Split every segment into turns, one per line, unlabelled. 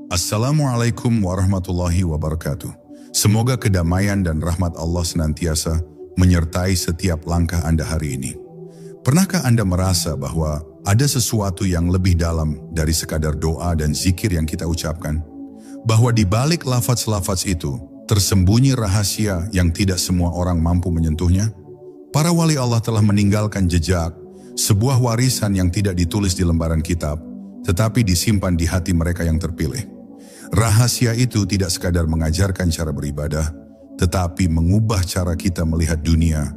Assalamualaikum warahmatullahi wabarakatuh. Semoga kedamaian dan rahmat Allah senantiasa menyertai setiap langkah Anda hari ini. Pernahkah Anda merasa bahwa ada sesuatu yang lebih dalam dari sekadar doa dan zikir yang kita ucapkan? Bahwa di balik lafaz-lafaz itu tersembunyi rahasia yang tidak semua orang mampu menyentuhnya? Para wali Allah telah meninggalkan jejak, sebuah warisan yang tidak ditulis di lembaran kitab, tetapi disimpan di hati mereka yang terpilih. Rahasia itu tidak sekadar mengajarkan cara beribadah, tetapi mengubah cara kita melihat dunia,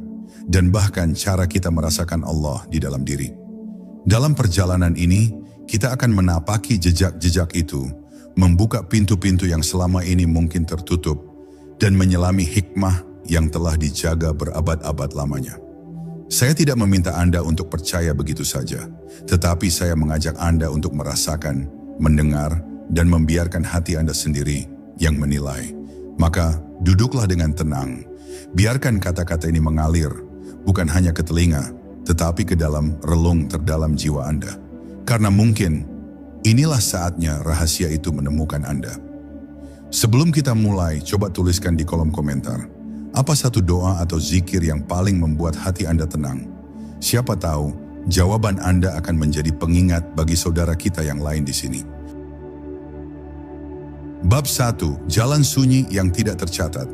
dan bahkan cara kita merasakan Allah di dalam diri. Dalam perjalanan ini, kita akan menapaki jejak-jejak itu, membuka pintu-pintu yang selama ini mungkin tertutup, dan menyelami hikmah yang telah dijaga berabad-abad lamanya. Saya tidak meminta Anda untuk percaya begitu saja, tetapi saya mengajak Anda untuk merasakan, mendengar, dan membiarkan hati Anda sendiri yang menilai. Maka duduklah dengan tenang, biarkan kata-kata ini mengalir, bukan hanya ke telinga, tetapi ke dalam relung terdalam jiwa Anda. Karena mungkin inilah saatnya rahasia itu menemukan Anda. Sebelum kita mulai, coba tuliskan di kolom komentar, apa satu doa atau zikir yang paling membuat hati Anda tenang? Siapa tahu, jawaban Anda akan menjadi pengingat bagi saudara kita yang lain di sini. Bab 1. Jalan sunyi yang tidak tercatat.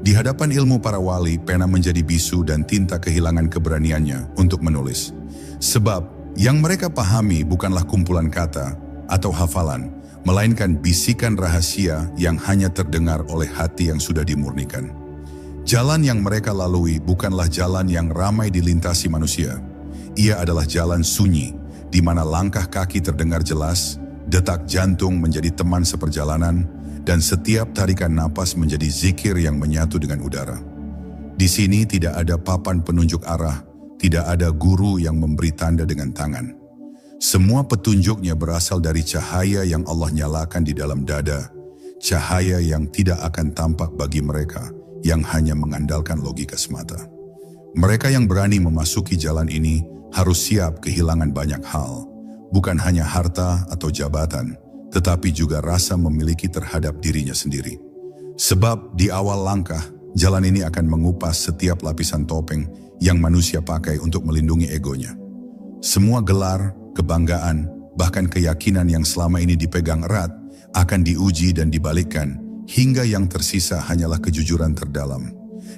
Di hadapan ilmu para wali, pena menjadi bisu dan tinta kehilangan keberaniannya untuk menulis. Sebab, yang mereka pahami bukanlah kumpulan kata atau hafalan, melainkan bisikan rahasia yang hanya terdengar oleh hati yang sudah dimurnikan. Jalan yang mereka lalui bukanlah jalan yang ramai dilintasi manusia. Ia adalah jalan sunyi, di mana langkah kaki terdengar jelas, detak jantung menjadi teman seperjalanan, dan setiap tarikan napas menjadi zikir yang menyatu dengan udara. Di sini tidak ada papan penunjuk arah, tidak ada guru yang memberi tanda dengan tangan. Semua petunjuknya berasal dari cahaya yang Allah nyalakan di dalam dada, cahaya yang tidak akan tampak bagi mereka yang hanya mengandalkan logika semata. Mereka yang berani memasuki jalan ini harus siap kehilangan banyak hal, bukan hanya harta atau jabatan, tetapi juga rasa memiliki terhadap dirinya sendiri. Sebab di awal langkah, jalan ini akan mengupas setiap lapisan topeng yang manusia pakai untuk melindungi egonya. Semua gelar, kebanggaan, bahkan keyakinan yang selama ini dipegang erat akan diuji dan dibalikkan, hingga yang tersisa hanyalah kejujuran terdalam.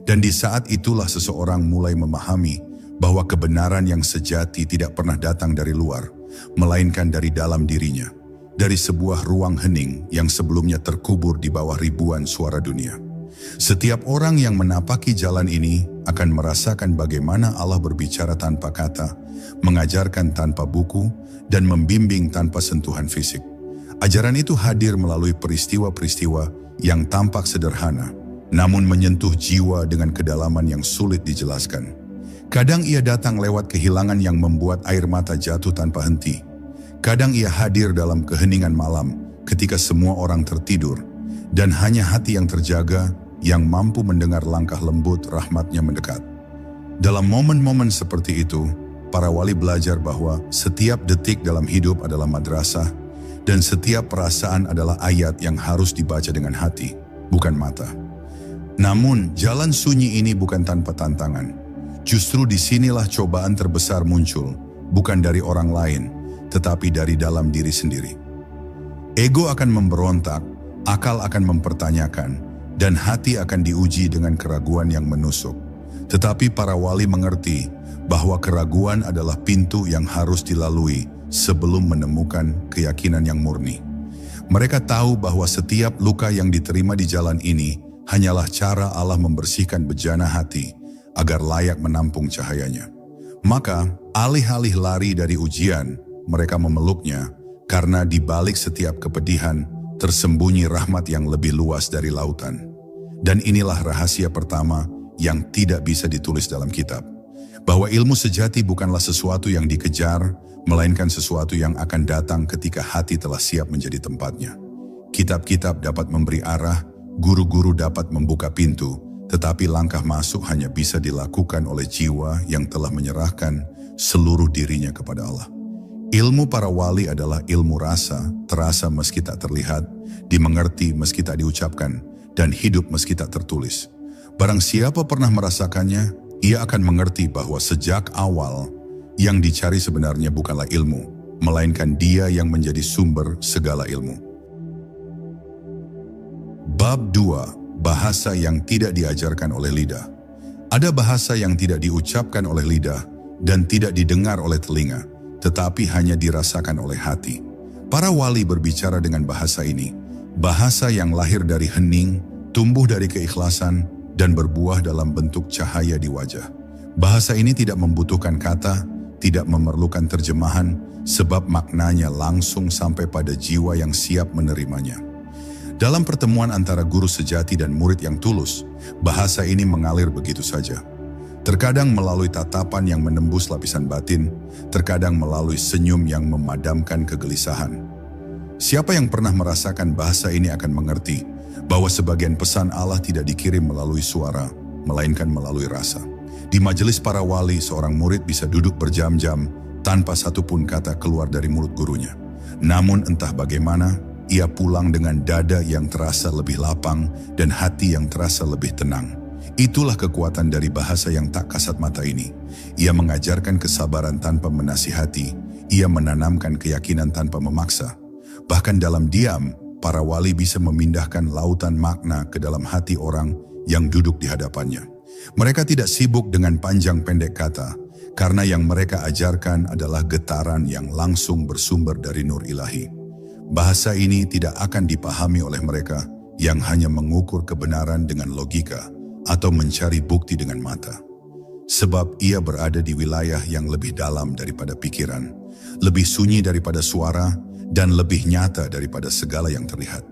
Dan di saat itulah seseorang mulai memahami bahwa kebenaran yang sejati tidak pernah datang dari luar, melainkan dari dalam dirinya, dari sebuah ruang hening yang sebelumnya terkubur di bawah ribuan suara dunia. Setiap orang yang menapaki jalan ini akan merasakan bagaimana Allah berbicara tanpa kata, mengajarkan tanpa buku, dan membimbing tanpa sentuhan fisik. Ajaran itu hadir melalui peristiwa-peristiwa yang tampak sederhana, namun menyentuh jiwa dengan kedalaman yang sulit dijelaskan. Kadang ia datang lewat kehilangan yang membuat air mata jatuh tanpa henti. Kadang ia hadir dalam keheningan malam ketika semua orang tertidur, dan hanya hati yang terjaga yang mampu mendengar langkah lembut rahmatnya mendekat. Dalam momen-momen seperti itu, para wali belajar bahwa setiap detik dalam hidup adalah madrasah, dan setiap perasaan adalah ayat yang harus dibaca dengan hati, bukan mata. Namun, jalan sunyi ini bukan tanpa tantangan. Justru disinilah cobaan terbesar muncul, bukan dari orang lain, tetapi dari dalam diri sendiri. Ego akan memberontak, akal akan mempertanyakan, dan hati akan diuji dengan keraguan yang menusuk. Tetapi para wali mengerti bahwa keraguan adalah pintu yang harus dilalui sebelum menemukan keyakinan yang murni. Mereka tahu bahwa setiap luka yang diterima di jalan ini hanyalah cara Allah membersihkan bejana hati agar layak menampung cahayanya. Maka, alih-alih lari dari ujian, mereka memeluknya, karena di balik setiap kepedihan tersembunyi rahmat yang lebih luas dari lautan. Dan inilah rahasia pertama yang tidak bisa ditulis dalam kitab. Bahwa ilmu sejati bukanlah sesuatu yang dikejar, melainkan sesuatu yang akan datang ketika hati telah siap menjadi tempatnya. Kitab-kitab dapat memberi arah, guru-guru dapat membuka pintu, tetapi langkah masuk hanya bisa dilakukan oleh jiwa yang telah menyerahkan seluruh dirinya kepada Allah. Ilmu para wali adalah ilmu rasa, terasa meski tak terlihat, dimengerti meski tak diucapkan, dan hidup meski tak tertulis. Barang siapa pernah merasakannya, ia akan mengerti bahwa sejak awal yang dicari sebenarnya bukanlah ilmu, melainkan Dia yang menjadi sumber segala ilmu. Bab 2. Bahasa yang tidak diajarkan oleh lidah. Ada bahasa yang tidak diucapkan oleh lidah dan tidak didengar oleh telinga, tetapi hanya dirasakan oleh hati. Para wali berbicara dengan bahasa ini, bahasa yang lahir dari hening, tumbuh dari keikhlasan, dan berbuah dalam bentuk cahaya di wajah. Bahasa ini tidak membutuhkan kata, tidak memerlukan terjemahan, sebab maknanya langsung sampai pada jiwa yang siap menerimanya. Dalam pertemuan antara guru sejati dan murid yang tulus, bahasa ini mengalir begitu saja. Terkadang melalui tatapan yang menembus lapisan batin, terkadang melalui senyum yang memadamkan kegelisahan. Siapa yang pernah merasakan bahasa ini akan mengerti bahwa sebagian pesan Allah tidak dikirim melalui suara, melainkan melalui rasa. Di majelis para wali, seorang murid bisa duduk berjam-jam tanpa satupun kata keluar dari mulut gurunya. Namun entah bagaimana, ia pulang dengan dada yang terasa lebih lapang dan hati yang terasa lebih tenang. Itulah kekuatan dari bahasa yang tak kasat mata ini. Ia mengajarkan kesabaran tanpa menasihati. Ia menanamkan keyakinan tanpa memaksa. Bahkan dalam diam, para wali bisa memindahkan lautan makna ke dalam hati orang yang duduk di hadapannya. Mereka tidak sibuk dengan panjang pendek kata, karena yang mereka ajarkan adalah getaran yang langsung bersumber dari nur ilahi. Bahasa ini tidak akan dipahami oleh mereka yang hanya mengukur kebenaran dengan logika atau mencari bukti dengan mata. Sebab ia berada di wilayah yang lebih dalam daripada pikiran, lebih sunyi daripada suara, dan lebih nyata daripada segala yang terlihat.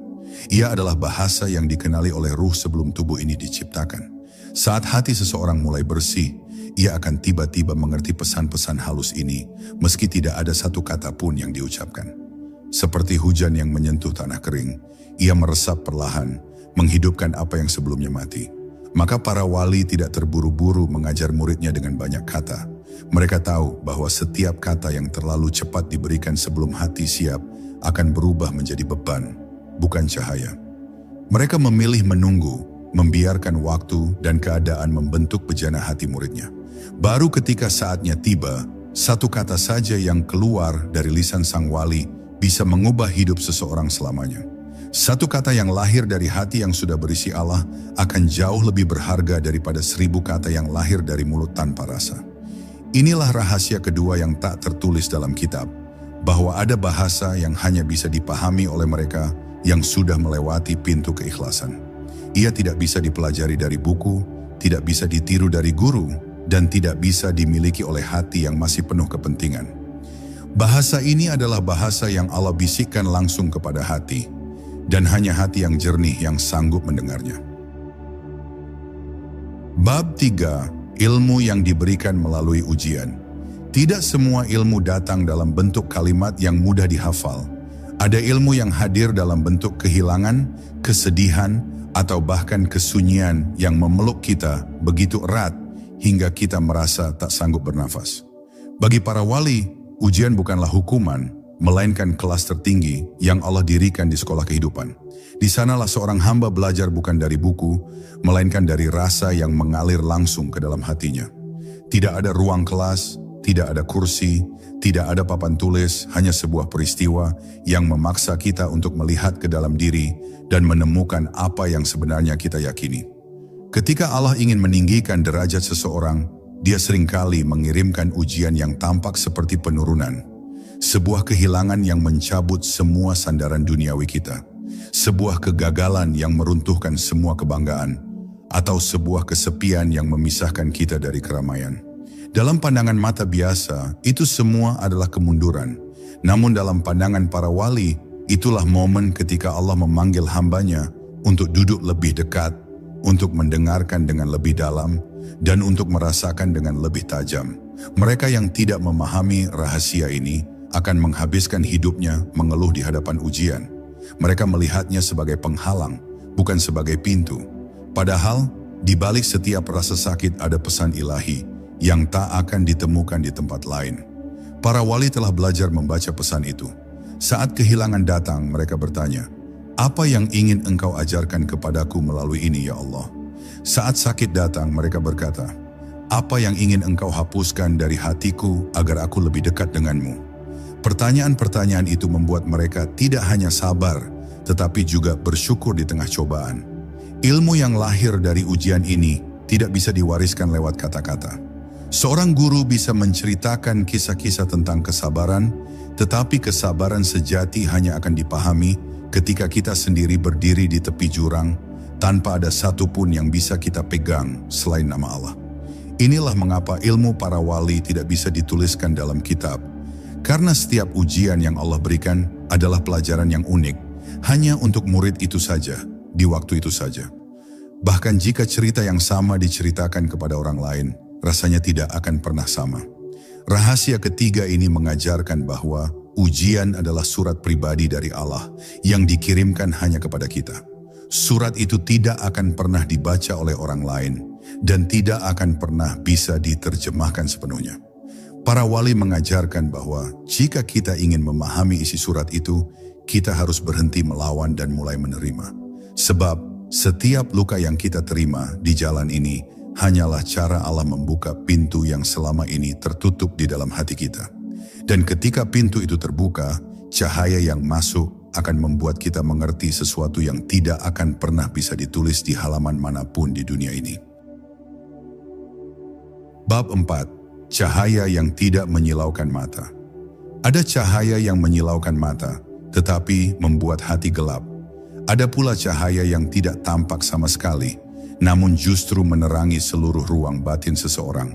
Ia adalah bahasa yang dikenali oleh ruh sebelum tubuh ini diciptakan. Saat hati seseorang mulai bersih, ia akan tiba-tiba mengerti pesan-pesan halus ini, meski tidak ada satu kata pun yang diucapkan. Seperti hujan yang menyentuh tanah kering, ia meresap perlahan, menghidupkan apa yang sebelumnya mati. Maka para wali tidak terburu-buru mengajar muridnya dengan banyak kata. Mereka tahu bahwa setiap kata yang terlalu cepat diberikan sebelum hati siap akan berubah menjadi beban, bukan cahaya. Mereka memilih menunggu, membiarkan waktu dan keadaan membentuk bejana hati muridnya. Baru ketika saatnya tiba, satu kata saja yang keluar dari lisan sang wali bisa mengubah hidup seseorang selamanya. Satu kata yang lahir dari hati yang sudah berisi Allah akan jauh lebih berharga daripada 1000 kata yang lahir dari mulut tanpa rasa. Inilah rahasia kedua yang tak tertulis dalam kitab, bahwa ada bahasa yang hanya bisa dipahami oleh mereka yang sudah melewati pintu keikhlasan. Ia tidak bisa dipelajari dari buku, tidak bisa ditiru dari guru, dan tidak bisa dimiliki oleh hati yang masih penuh kepentingan. Bahasa ini adalah bahasa yang Allah bisikkan langsung kepada hati, dan hanya hati yang jernih yang sanggup mendengarnya. Bab 3. Ilmu yang diberikan melalui ujian. Tidak semua ilmu datang dalam bentuk kalimat yang mudah dihafal. Ada ilmu yang hadir dalam bentuk kehilangan, kesedihan, atau bahkan kesunyian yang memeluk kita begitu erat hingga kita merasa tak sanggup bernafas. Bagi para wali, ujian bukanlah hukuman, melainkan kelas tertinggi yang Allah dirikan di sekolah kehidupan. Di sanalah seorang hamba belajar bukan dari buku, melainkan dari rasa yang mengalir langsung ke dalam hatinya. Tidak ada ruang kelas, tidak ada kursi, tidak ada papan tulis, hanya sebuah peristiwa yang memaksa kita untuk melihat ke dalam diri dan menemukan apa yang sebenarnya kita yakini. Ketika Allah ingin meninggikan derajat seseorang, Dia seringkali mengirimkan ujian yang tampak seperti penurunan. Sebuah kehilangan yang mencabut semua sandaran duniawi kita. Sebuah kegagalan yang meruntuhkan semua kebanggaan. Atau sebuah kesepian yang memisahkan kita dari keramaian. Dalam pandangan mata biasa, itu semua adalah kemunduran. Namun dalam pandangan para wali, itulah momen ketika Allah memanggil hambanya untuk duduk lebih dekat, untuk mendengarkan dengan lebih dalam, dan untuk merasakan dengan lebih tajam. Mereka yang tidak memahami rahasia ini akan menghabiskan hidupnya mengeluh di hadapan ujian. Mereka melihatnya sebagai penghalang, bukan sebagai pintu. Padahal, di balik setiap rasa sakit ada pesan ilahi yang tak akan ditemukan di tempat lain. Para wali telah belajar membaca pesan itu. Saat kehilangan datang, mereka bertanya, "Apa yang ingin Engkau ajarkan kepadaku melalui ini, ya Allah?" Saat sakit datang, mereka berkata, "Apa yang ingin Engkau hapuskan dari hatiku agar aku lebih dekat denganmu?" Pertanyaan-pertanyaan itu membuat mereka tidak hanya sabar, tetapi juga bersyukur di tengah cobaan. Ilmu yang lahir dari ujian ini tidak bisa diwariskan lewat kata-kata. Seorang guru bisa menceritakan kisah-kisah tentang kesabaran, tetapi kesabaran sejati hanya akan dipahami ketika kita sendiri berdiri di tepi jurang, tanpa ada satupun yang bisa kita pegang selain nama Allah. Inilah mengapa ilmu para wali tidak bisa dituliskan dalam kitab, karena setiap ujian yang Allah berikan adalah pelajaran yang unik, hanya untuk murid itu saja, di waktu itu saja. Bahkan jika cerita yang sama diceritakan kepada orang lain, rasanya tidak akan pernah sama. Rahasia ketiga ini mengajarkan bahwa ujian adalah surat pribadi dari Allah yang dikirimkan hanya kepada kita. Surat itu tidak akan pernah dibaca oleh orang lain dan tidak akan pernah bisa diterjemahkan sepenuhnya. Para wali mengajarkan bahwa jika kita ingin memahami isi surat itu, kita harus berhenti melawan dan mulai menerima. Sebab setiap luka yang kita terima di jalan ini hanyalah cara Allah membuka pintu yang selama ini tertutup di dalam hati kita. Dan ketika pintu itu terbuka, cahaya yang masuk akan membuat kita mengerti sesuatu yang tidak akan pernah bisa ditulis di halaman manapun di dunia ini. Bab 4. Cahaya yang tidak menyilaukan mata. Ada cahaya yang menyilaukan mata, tetapi membuat hati gelap. Ada pula cahaya yang tidak tampak sama sekali, namun justru menerangi seluruh ruang batin seseorang.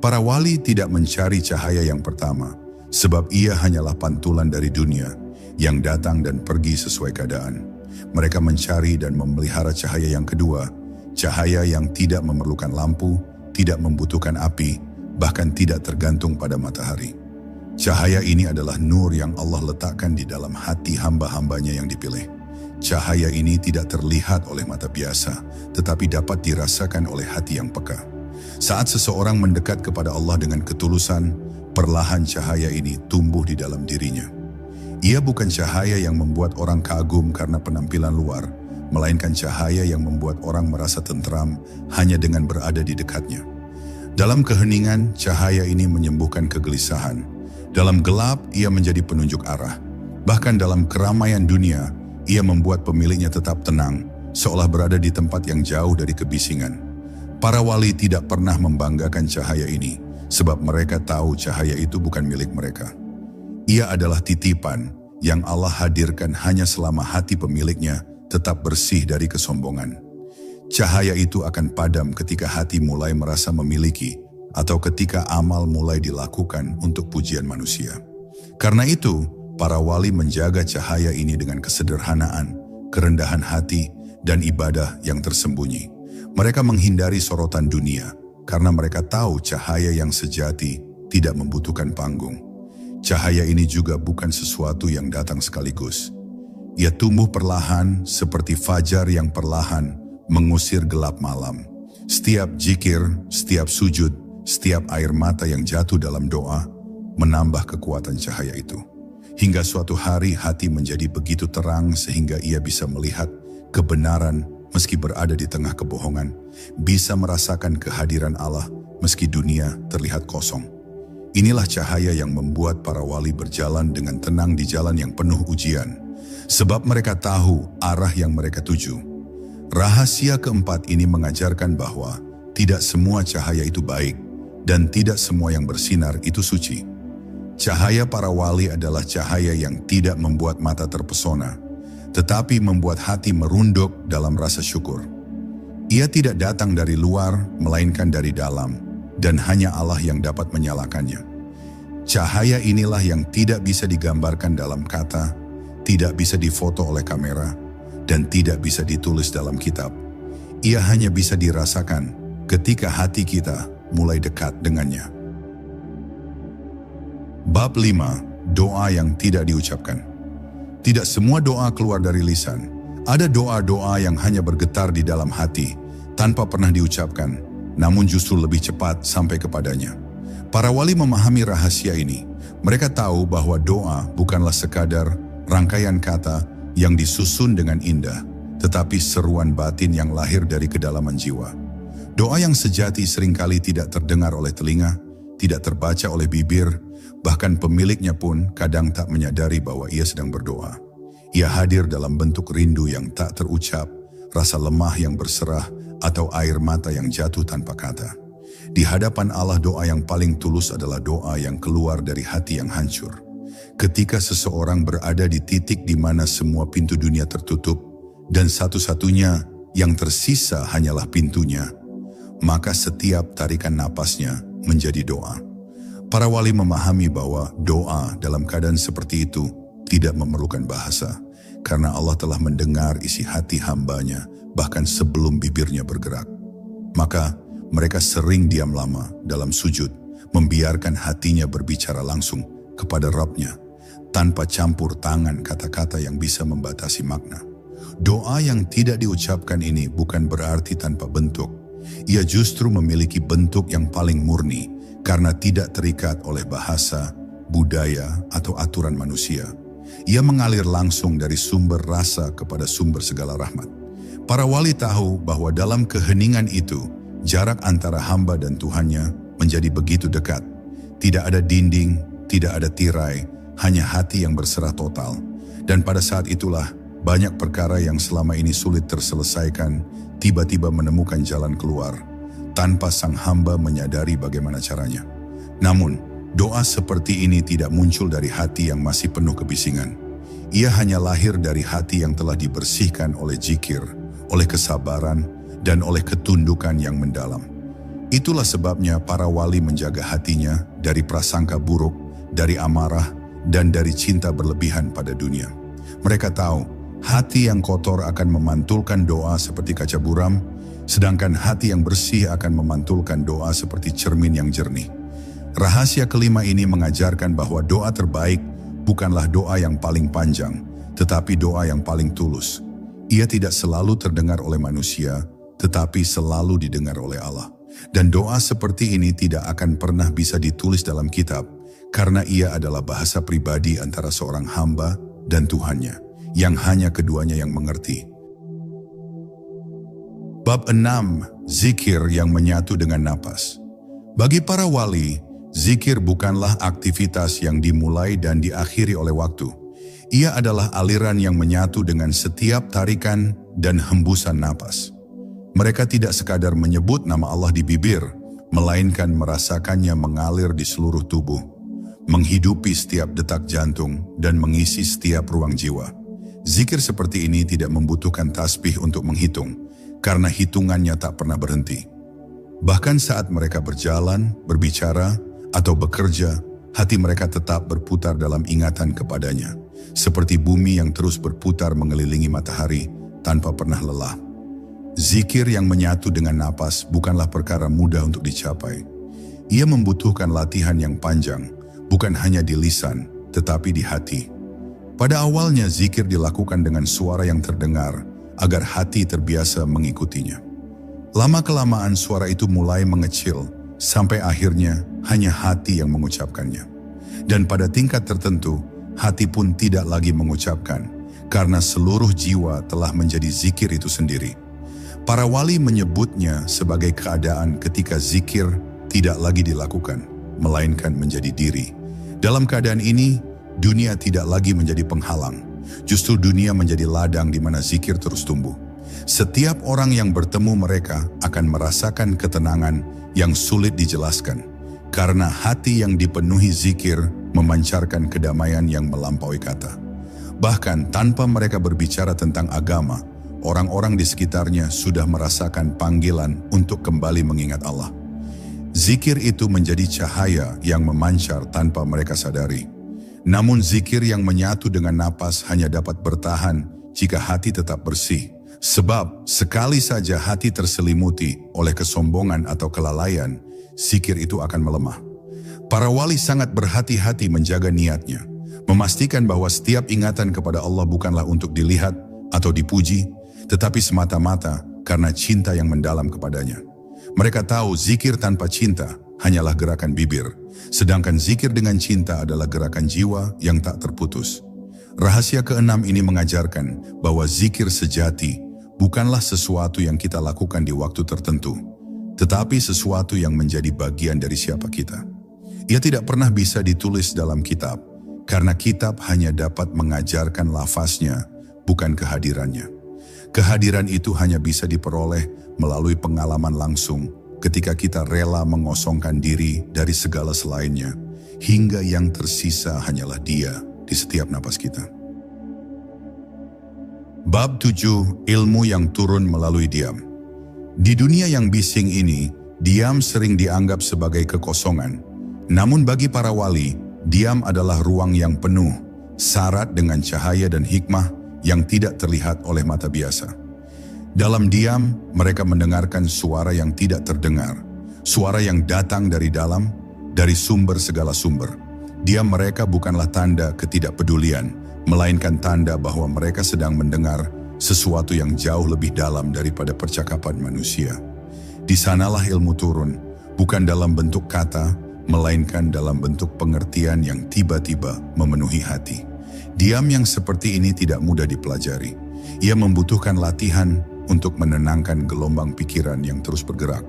Para wali tidak mencari cahaya yang pertama, sebab ia hanyalah pantulan dari dunia yang datang dan pergi sesuai keadaan. Mereka mencari dan memelihara cahaya yang kedua, cahaya yang tidak memerlukan lampu, tidak membutuhkan api, bahkan tidak tergantung pada matahari. Cahaya ini adalah nur yang Allah letakkan di dalam hati hamba-hambanya yang dipilih. Cahaya ini tidak terlihat oleh mata biasa, tetapi dapat dirasakan oleh hati yang peka. Saat seseorang mendekat kepada Allah dengan ketulusan, perlahan cahaya ini tumbuh di dalam dirinya. Ia bukan cahaya yang membuat orang kagum karena penampilan luar, melainkan cahaya yang membuat orang merasa tentram hanya dengan berada di dekatnya. Dalam keheningan, cahaya ini menyembuhkan kegelisahan. Dalam gelap, ia menjadi penunjuk arah. Bahkan dalam keramaian dunia, ia membuat pemiliknya tetap tenang, seolah berada di tempat yang jauh dari kebisingan. Para wali tidak pernah membanggakan cahaya ini, sebab mereka tahu cahaya itu bukan milik mereka. Ia adalah titipan yang Allah hadirkan hanya selama hati pemiliknya tetap bersih dari kesombongan. Cahaya itu akan padam ketika hati mulai merasa memiliki, atau ketika amal mulai dilakukan untuk pujian manusia. Karena itu, para wali menjaga cahaya ini dengan kesederhanaan, kerendahan hati, dan ibadah yang tersembunyi. Mereka menghindari sorotan dunia, karena mereka tahu cahaya yang sejati tidak membutuhkan panggung. Cahaya ini juga bukan sesuatu yang datang sekaligus. Ia tumbuh perlahan seperti fajar yang perlahan mengusir gelap malam. Setiap zikir, setiap sujud, setiap air mata yang jatuh dalam doa, menambah kekuatan cahaya itu. Hingga suatu hari hati menjadi begitu terang sehingga ia bisa melihat kebenaran meski berada di tengah kebohongan, bisa merasakan kehadiran Allah meski dunia terlihat kosong. Inilah cahaya yang membuat para wali berjalan dengan tenang di jalan yang penuh ujian, sebab mereka tahu arah yang mereka tuju. Rahasia keempat ini mengajarkan bahwa tidak semua cahaya itu baik dan tidak semua yang bersinar itu suci. Cahaya para wali adalah cahaya yang tidak membuat mata terpesona, tetapi membuat hati merunduk dalam rasa syukur. Ia tidak datang dari luar, melainkan dari dalam, dan hanya Allah yang dapat menyalakannya. Cahaya inilah yang tidak bisa digambarkan dalam kata, tidak bisa difoto oleh kamera, dan tidak bisa ditulis dalam kitab. Ia hanya bisa dirasakan ketika hati kita mulai dekat dengannya. Bab 5. Doa yang tidak diucapkan. Tidak semua doa keluar dari lisan. Ada doa-doa yang hanya bergetar di dalam hati, tanpa pernah diucapkan, namun justru lebih cepat sampai kepadanya. Para wali memahami rahasia ini. Mereka tahu bahwa doa bukanlah sekadar rangkaian kata yang disusun dengan indah, tetapi seruan batin yang lahir dari kedalaman jiwa. Doa yang sejati seringkali tidak terdengar oleh telinga, tidak terbaca oleh bibir, bahkan pemiliknya pun kadang tak menyadari bahwa ia sedang berdoa. Ia hadir dalam bentuk rindu yang tak terucap, rasa lemah yang berserah, atau air mata yang jatuh tanpa kata. Di hadapan Allah, doa yang paling tulus adalah doa yang keluar dari hati yang hancur. Ketika seseorang berada di titik di mana semua pintu dunia tertutup, dan satu-satunya yang tersisa hanyalah pintunya, maka setiap tarikan napasnya menjadi doa. Para wali memahami bahwa doa dalam keadaan seperti itu tidak memerlukan bahasa, karena Allah telah mendengar isi hati hambanya bahkan sebelum bibirnya bergerak. Maka mereka sering diam lama dalam sujud, membiarkan hatinya berbicara langsung kepada Rabb-nya, tanpa campur tangan kata-kata yang bisa membatasi makna. Doa yang tidak diucapkan ini bukan berarti tanpa bentuk. Ia justru memiliki bentuk yang paling murni, karena tidak terikat oleh bahasa, budaya, atau aturan manusia. Ia mengalir langsung dari sumber rasa kepada sumber segala rahmat. Para wali tahu bahwa dalam keheningan itu, jarak antara hamba dan Tuhannya menjadi begitu dekat. Tidak ada dinding, tidak ada tirai, hanya hati yang berserah total. Dan pada saat itulah, banyak perkara yang selama ini sulit terselesaikan, tiba-tiba menemukan jalan keluar, tanpa sang hamba menyadari bagaimana caranya. Namun, doa seperti ini tidak muncul dari hati yang masih penuh kebisingan. Ia hanya lahir dari hati yang telah dibersihkan oleh zikir, oleh kesabaran, dan oleh ketundukan yang mendalam. Itulah sebabnya para wali menjaga hatinya dari prasangka buruk, dari amarah, dan dari cinta berlebihan pada dunia. Mereka tahu, hati yang kotor akan memantulkan doa seperti kaca buram, sedangkan hati yang bersih akan memantulkan doa seperti cermin yang jernih. Rahasia kelima ini mengajarkan bahwa doa terbaik bukanlah doa yang paling panjang, tetapi doa yang paling tulus. Ia tidak selalu terdengar oleh manusia, tetapi selalu didengar oleh Allah. Dan doa seperti ini tidak akan pernah bisa ditulis dalam kitab, karena ia adalah bahasa pribadi antara seorang hamba dan Tuhannya, yang hanya keduanya yang mengerti. Bab 6. Zikir yang menyatu dengan napas. Bagi para wali, zikir bukanlah aktivitas yang dimulai dan diakhiri oleh waktu. Ia adalah aliran yang menyatu dengan setiap tarikan dan hembusan napas. Mereka tidak sekadar menyebut nama Allah di bibir, melainkan merasakannya mengalir di seluruh tubuh, menghidupi setiap detak jantung, dan mengisi setiap ruang jiwa. Zikir seperti ini tidak membutuhkan tasbih untuk menghitung, karena hitungannya tak pernah berhenti. Bahkan saat mereka berjalan, berbicara, atau bekerja, hati mereka tetap berputar dalam ingatan kepadanya, seperti bumi yang terus berputar mengelilingi matahari tanpa pernah lelah. Zikir yang menyatu dengan napas bukanlah perkara mudah untuk dicapai. Ia membutuhkan latihan yang panjang, bukan hanya di lisan, tetapi di hati. Pada awalnya zikir dilakukan dengan suara yang terdengar, agar hati terbiasa mengikutinya. Lama-kelamaan suara itu mulai mengecil, sampai akhirnya hanya hati yang mengucapkannya. Dan pada tingkat tertentu, hati pun tidak lagi mengucapkan, karena seluruh jiwa telah menjadi zikir itu sendiri. Para wali menyebutnya sebagai keadaan ketika zikir tidak lagi dilakukan, melainkan menjadi diri. Dalam keadaan ini, dunia tidak lagi menjadi penghalang. Justru dunia menjadi ladang di mana zikir terus tumbuh. Setiap orang yang bertemu mereka akan merasakan ketenangan yang sulit dijelaskan, karena hati yang dipenuhi zikir memancarkan kedamaian yang melampaui kata. Bahkan tanpa mereka berbicara tentang agama, orang-orang di sekitarnya sudah merasakan panggilan untuk kembali mengingat Allah. Zikir itu menjadi cahaya yang memancar tanpa mereka sadari. Namun zikir yang menyatu dengan napas hanya dapat bertahan jika hati tetap bersih. Sebab sekali saja hati terselimuti oleh kesombongan atau kelalaian, zikir itu akan melemah. Para wali sangat berhati-hati menjaga niatnya, memastikan bahwa setiap ingatan kepada Allah bukanlah untuk dilihat atau dipuji, tetapi semata-mata karena cinta yang mendalam kepadanya. Mereka tahu zikir tanpa cinta hanyalah gerakan bibir, sedangkan zikir dengan cinta adalah gerakan jiwa yang tak terputus. Rahasia keenam ini mengajarkan bahwa zikir sejati bukanlah sesuatu yang kita lakukan di waktu tertentu, tetapi sesuatu yang menjadi bagian dari siapa kita. Ia tidak pernah bisa ditulis dalam kitab, karena kitab hanya dapat mengajarkan lafaznya, bukan kehadirannya. Kehadiran itu hanya bisa diperoleh melalui pengalaman langsung ketika kita rela mengosongkan diri dari segala selainnya, hingga yang tersisa hanyalah Dia di setiap napas kita. Bab 7. Ilmu yang turun melalui diam. Di dunia yang bising ini, diam sering dianggap sebagai kekosongan. Namun bagi para wali, diam adalah ruang yang penuh, syarat dengan cahaya dan hikmah yang tidak terlihat oleh mata biasa. Dalam diam, mereka mendengarkan suara yang tidak terdengar, suara yang datang dari dalam, dari sumber segala sumber. Diam mereka bukanlah tanda ketidakpedulian, melainkan tanda bahwa mereka sedang mendengar sesuatu yang jauh lebih dalam daripada percakapan manusia. Di sanalah ilmu turun, bukan dalam bentuk kata, melainkan dalam bentuk pengertian yang tiba-tiba memenuhi hati. Diam yang seperti ini tidak mudah dipelajari. Ia membutuhkan latihan untuk menenangkan gelombang pikiran yang terus bergerak.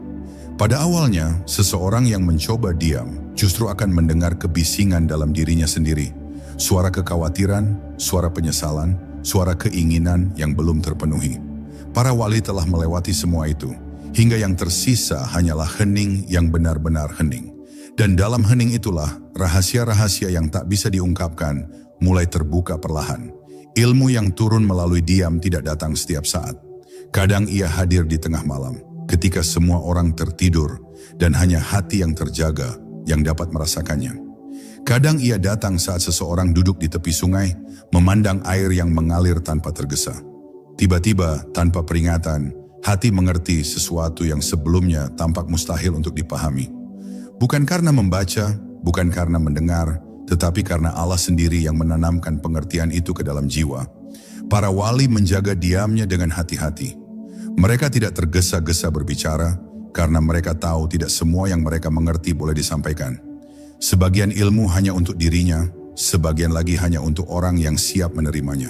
Pada awalnya, seseorang yang mencoba diam justru akan mendengar kebisingan dalam dirinya sendiri. Suara kekhawatiran, suara penyesalan, suara keinginan yang belum terpenuhi. Para wali telah melewati semua itu, hingga yang tersisa hanyalah hening yang benar-benar hening. Dan dalam hening itulah rahasia-rahasia yang tak bisa diungkapkan mulai terbuka perlahan. Ilmu yang turun melalui diam tidak datang setiap saat. Kadang ia hadir di tengah malam, ketika semua orang tertidur dan hanya hati yang terjaga yang dapat merasakannya. Kadang ia datang saat seseorang duduk di tepi sungai, memandang air yang mengalir tanpa tergesa. Tiba-tiba, tanpa peringatan, hati mengerti sesuatu yang sebelumnya tampak mustahil untuk dipahami. Bukan karena membaca, bukan karena mendengar, tetapi karena Allah sendiri yang menanamkan pengertian itu ke dalam jiwa. Para wali menjaga diamnya dengan hati-hati. Mereka tidak tergesa-gesa berbicara, karena mereka tahu tidak semua yang mereka mengerti boleh disampaikan. Sebagian ilmu hanya untuk dirinya, sebagian lagi hanya untuk orang yang siap menerimanya.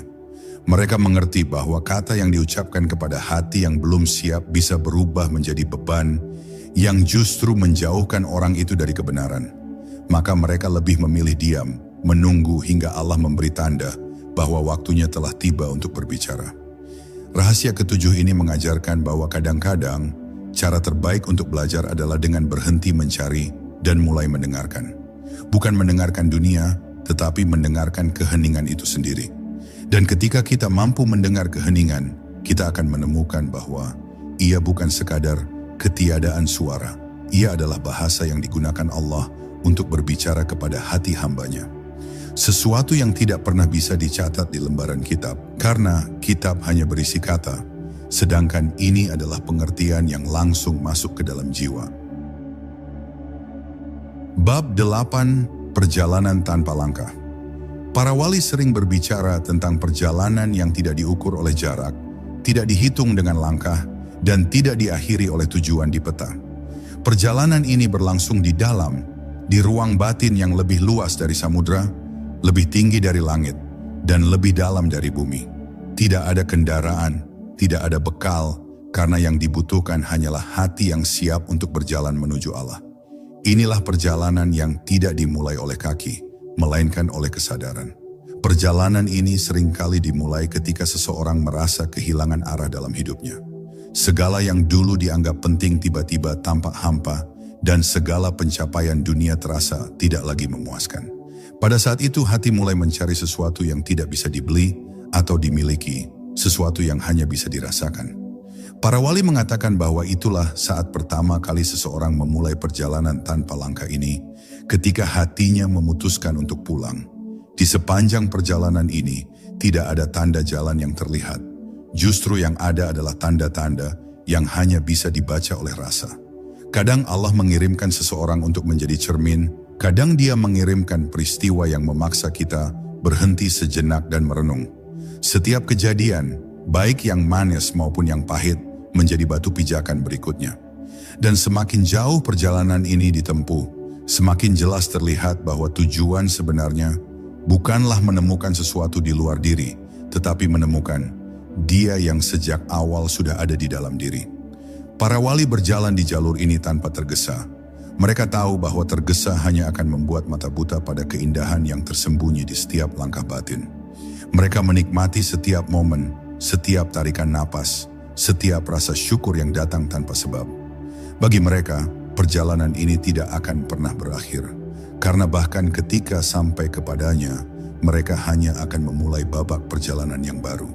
Mereka mengerti bahwa kata yang diucapkan kepada hati yang belum siap bisa berubah menjadi beban, yang justru menjauhkan orang itu dari kebenaran. Maka mereka lebih memilih diam, menunggu hingga Allah memberi tanda bahwa waktunya telah tiba untuk berbicara. Rahasia ketujuh ini mengajarkan bahwa kadang-kadang cara terbaik untuk belajar adalah dengan berhenti mencari dan mulai mendengarkan. Bukan mendengarkan dunia, tetapi mendengarkan keheningan itu sendiri. Dan ketika kita mampu mendengar keheningan, kita akan menemukan bahwa ia bukan sekadar ketiadaan suara. Ia adalah bahasa yang digunakan Allah untuk berbicara kepada hati hambanya. Sesuatu yang tidak pernah bisa dicatat di lembaran kitab, karena kitab hanya berisi kata, sedangkan ini adalah pengertian yang langsung masuk ke dalam jiwa. Bab 8. Perjalanan tanpa langkah. Para wali sering berbicara tentang perjalanan yang tidak diukur oleh jarak, tidak dihitung dengan langkah, dan tidak diakhiri oleh tujuan di peta. Perjalanan ini berlangsung di dalam, di ruang batin yang lebih luas dari samudra, lebih tinggi dari langit, dan lebih dalam dari bumi. Tidak ada kendaraan, tidak ada bekal, karena yang dibutuhkan hanyalah hati yang siap untuk berjalan menuju Allah. Inilah perjalanan yang tidak dimulai oleh kaki, melainkan oleh kesadaran. Perjalanan ini seringkali dimulai ketika seseorang merasa kehilangan arah dalam hidupnya. Segala yang dulu dianggap penting tiba-tiba tampak hampa, dan segala pencapaian dunia terasa tidak lagi memuaskan. Pada saat itu hati mulai mencari sesuatu yang tidak bisa dibeli atau dimiliki, sesuatu yang hanya bisa dirasakan. Para wali mengatakan bahwa itulah saat pertama kali seseorang memulai perjalanan tanpa langkah ini, ketika hatinya memutuskan untuk pulang. Di sepanjang perjalanan ini, tidak ada tanda jalan yang terlihat. Justru yang ada adalah tanda-tanda yang hanya bisa dibaca oleh rasa. Kadang Allah mengirimkan seseorang untuk menjadi cermin, kadang Dia mengirimkan peristiwa yang memaksa kita berhenti sejenak dan merenung. Setiap kejadian, baik yang manis maupun yang pahit, menjadi batu pijakan berikutnya. Dan semakin jauh perjalanan ini ditempuh, semakin jelas terlihat bahwa tujuan sebenarnya bukanlah menemukan sesuatu di luar diri, tetapi menemukan Dia yang sejak awal sudah ada di dalam diri. Para wali berjalan di jalur ini tanpa tergesa. Mereka tahu bahwa tergesa hanya akan membuat mata buta pada keindahan yang tersembunyi di setiap langkah batin. Mereka menikmati setiap momen, setiap tarikan napas, setiap rasa syukur yang datang tanpa sebab. Bagi mereka, perjalanan ini tidak akan pernah berakhir, karena bahkan ketika sampai kepadanya, mereka hanya akan memulai babak perjalanan yang baru.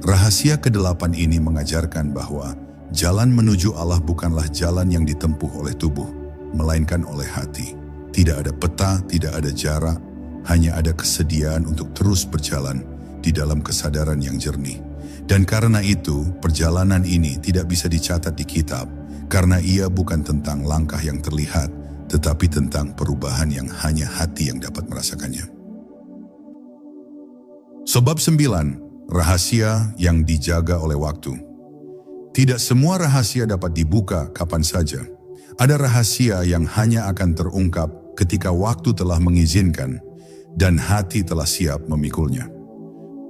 Rahasia ke-8 ini mengajarkan bahwa jalan menuju Allah bukanlah jalan yang ditempuh oleh tubuh, melainkan oleh hati. Tidak ada peta, tidak ada jarak, hanya ada kesediaan untuk terus berjalan di dalam kesadaran yang jernih. Dan karena itu, perjalanan ini tidak bisa dicatat di kitab, karena ia bukan tentang langkah yang terlihat, tetapi tentang perubahan yang hanya hati yang dapat merasakannya. Sebab 9, rahasia yang dijaga oleh waktu. Tidak semua rahasia dapat dibuka kapan saja. Ada rahasia yang hanya akan terungkap ketika waktu telah mengizinkan dan hati telah siap memikulnya.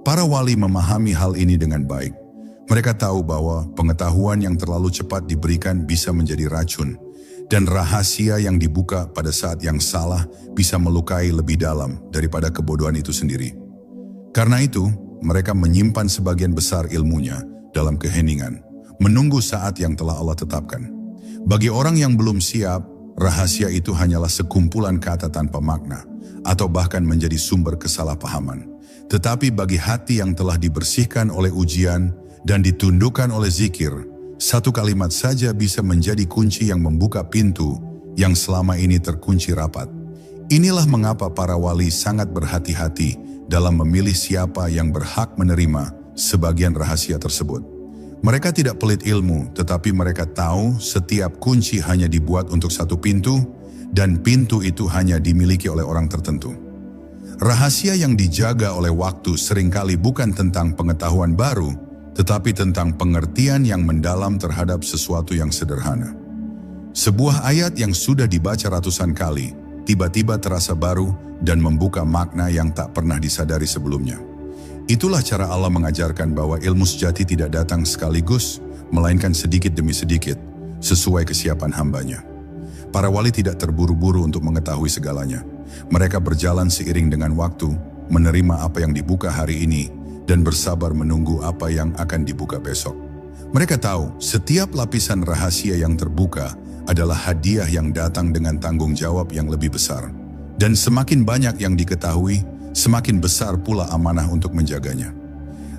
Para wali memahami hal ini dengan baik. Mereka tahu bahwa pengetahuan yang terlalu cepat diberikan bisa menjadi racun, dan rahasia yang dibuka pada saat yang salah bisa melukai lebih dalam daripada kebodohan itu sendiri. Karena itu, mereka menyimpan sebagian besar ilmunya dalam keheningan, menunggu saat yang telah Allah tetapkan. Bagi orang yang belum siap, rahasia itu hanyalah sekumpulan kata tanpa makna, atau bahkan menjadi sumber kesalahpahaman. Tetapi bagi hati yang telah dibersihkan oleh ujian dan ditundukkan oleh zikir, satu kalimat saja bisa menjadi kunci yang membuka pintu yang selama ini terkunci rapat. Inilah mengapa para wali sangat berhati-hati dalam memilih siapa yang berhak menerima sebagian rahasia tersebut. Mereka tidak pelit ilmu, tetapi mereka tahu setiap kunci hanya dibuat untuk satu pintu, dan pintu itu hanya dimiliki oleh orang tertentu. Rahasia yang dijaga oleh waktu seringkali bukan tentang pengetahuan baru, tetapi tentang pengertian yang mendalam terhadap sesuatu yang sederhana. Sebuah ayat yang sudah dibaca ratusan kali, tiba-tiba terasa baru dan membuka makna yang tak pernah disadari sebelumnya. Itulah cara Allah mengajarkan bahwa ilmu sejati tidak datang sekaligus, melainkan sedikit demi sedikit, sesuai kesiapan hambanya. Para wali tidak terburu-buru untuk mengetahui segalanya. Mereka berjalan seiring dengan waktu, menerima apa yang dibuka hari ini, dan bersabar menunggu apa yang akan dibuka besok. Mereka tahu setiap lapisan rahasia yang terbuka adalah hadiah yang datang dengan tanggung jawab yang lebih besar. Dan semakin banyak yang diketahui, semakin besar pula amanah untuk menjaganya.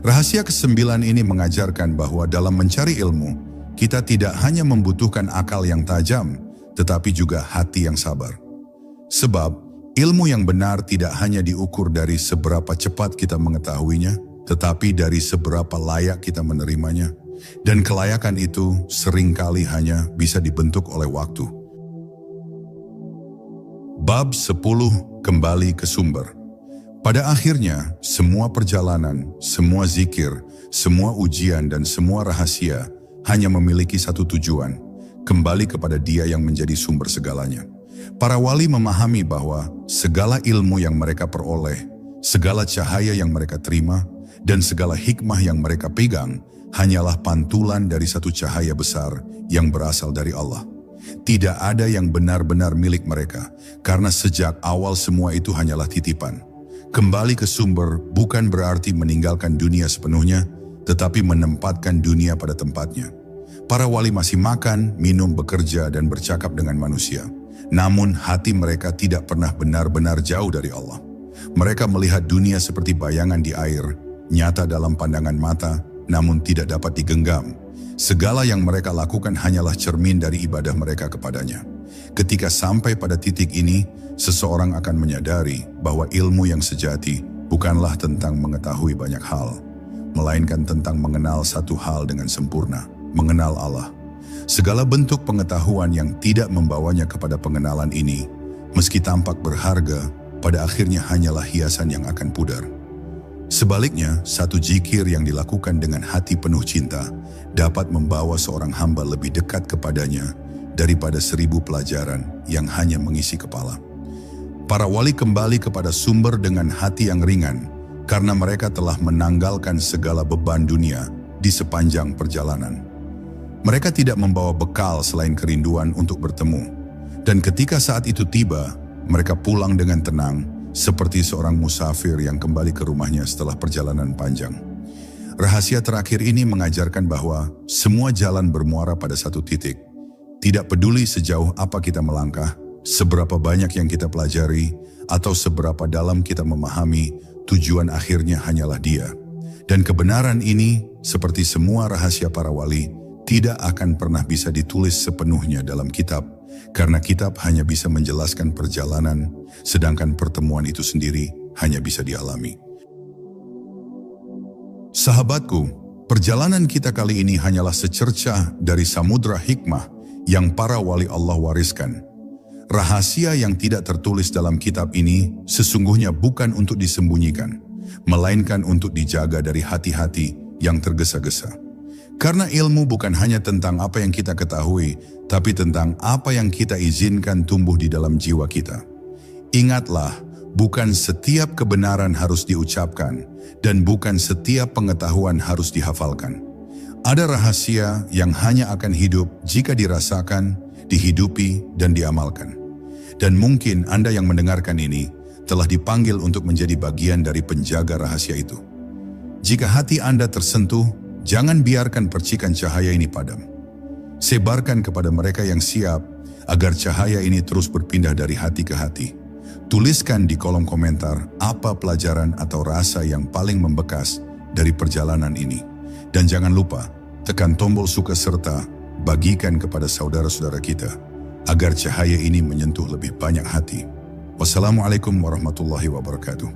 Rahasia ke-9 ini mengajarkan bahwa dalam mencari ilmu, kita tidak hanya membutuhkan akal yang tajam, tetapi juga hati yang sabar. Sebab, ilmu yang benar tidak hanya diukur dari seberapa cepat kita mengetahuinya, tetapi dari seberapa layak kita menerimanya. Dan kelayakan itu seringkali hanya bisa dibentuk oleh waktu. Bab 10, kembali ke sumber. Pada akhirnya, semua perjalanan, semua zikir, semua ujian dan semua rahasia hanya memiliki satu tujuan, kembali kepada Dia yang menjadi sumber segalanya. Para wali memahami bahwa segala ilmu yang mereka peroleh, segala cahaya yang mereka terima, dan segala hikmah yang mereka pegang hanyalah pantulan dari satu cahaya besar yang berasal dari Allah. Tidak ada yang benar-benar milik mereka, karena sejak awal semua itu hanyalah titipan. Kembali ke sumber bukan berarti meninggalkan dunia sepenuhnya, tetapi menempatkan dunia pada tempatnya. Para wali masih makan, minum, bekerja, dan bercakap dengan manusia. Namun hati mereka tidak pernah benar-benar jauh dari Allah. Mereka melihat dunia seperti bayangan di air, nyata dalam pandangan mata, namun tidak dapat digenggam. Segala yang mereka lakukan hanyalah cermin dari ibadah mereka kepadanya. Ketika sampai pada titik ini, seseorang akan menyadari bahwa ilmu yang sejati bukanlah tentang mengetahui banyak hal, melainkan tentang mengenal satu hal dengan sempurna, mengenal Allah. Segala bentuk pengetahuan yang tidak membawanya kepada pengenalan ini, meski tampak berharga, pada akhirnya hanyalah hiasan yang akan pudar. Sebaliknya, satu zikir yang dilakukan dengan hati penuh cinta dapat membawa seorang hamba lebih dekat kepadanya daripada 1000 pelajaran yang hanya mengisi kepala. Para wali kembali kepada sumber dengan hati yang ringan karena mereka telah menanggalkan segala beban dunia di sepanjang perjalanan. Mereka tidak membawa bekal selain kerinduan untuk bertemu. Dan ketika saat itu tiba, mereka pulang dengan tenang seperti seorang musafir yang kembali ke rumahnya setelah perjalanan panjang. Rahasia terakhir ini mengajarkan bahwa semua jalan bermuara pada satu titik. Tidak peduli sejauh apa kita melangkah, seberapa banyak yang kita pelajari, atau seberapa dalam kita memahami, tujuan akhirnya hanyalah Dia. Dan kebenaran ini, seperti semua rahasia para wali, tidak akan pernah bisa ditulis sepenuhnya dalam kitab, karena kitab hanya bisa menjelaskan perjalanan, sedangkan pertemuan itu sendiri hanya bisa dialami. Sahabatku, perjalanan kita kali ini hanyalah secercah dari samudra hikmah yang para wali Allah wariskan. Rahasia yang tidak tertulis dalam kitab ini sesungguhnya bukan untuk disembunyikan, melainkan untuk dijaga dari hati-hati yang tergesa-gesa. Karena ilmu bukan hanya tentang apa yang kita ketahui, tapi tentang apa yang kita izinkan tumbuh di dalam jiwa kita. Ingatlah, bukan setiap kebenaran harus diucapkan, dan bukan setiap pengetahuan harus dihafalkan. Ada rahasia yang hanya akan hidup jika dirasakan, dihidupi, dan diamalkan. Dan mungkin Anda yang mendengarkan ini telah dipanggil untuk menjadi bagian dari penjaga rahasia itu. Jika hati Anda tersentuh, jangan biarkan percikan cahaya ini padam. Sebarkan kepada mereka yang siap agar cahaya ini terus berpindah dari hati ke hati. Tuliskan di kolom komentar apa pelajaran atau rasa yang paling membekas dari perjalanan ini. Dan jangan lupa, tekan tombol suka serta bagikan kepada saudara-saudara kita agar cahaya ini menyentuh lebih banyak hati. Wassalamualaikum warahmatullahi wabarakatuh.